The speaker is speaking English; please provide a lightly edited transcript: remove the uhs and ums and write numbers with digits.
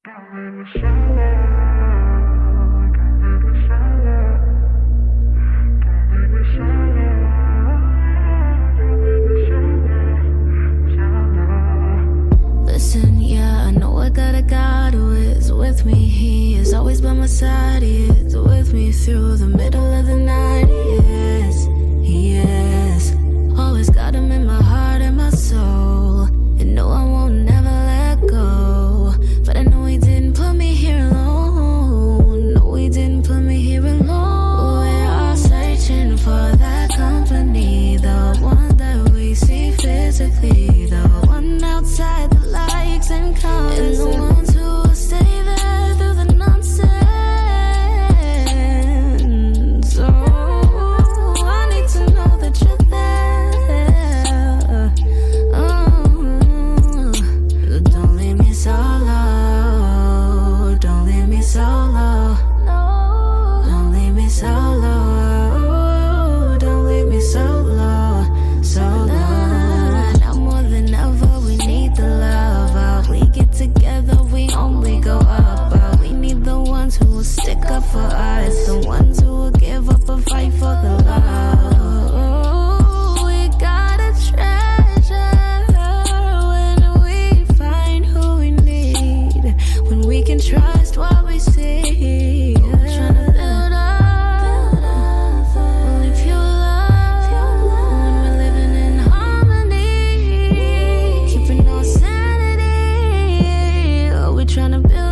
Listen, yeah, I know I got a God who is with me. He is always by my side. He is with me through the middle of the night. He is. Always got him in my heart and my soul. And no, I won't never let go. But I know he didn't put me here alone. No, he didn't put me here alone. We are searching for that company, the one that we see physically, the one outside the likes and comments, and the ones who will stay there through the nonsense. Oh, I need to know that you're there. Oh, don't leave me solo. Don't leave me solo. No, don't leave me solo. Don't leave me solo. Solo. Now more than ever, we need the love. We get together, we only go up. We need the ones who will stick up for us, the ones who will give up a fight for the love. We got a treasure when we find who we need, when we can trust what we see. Tryna build up only pure love when we're living in harmony, keeping our sanity. Oh, we're tryna build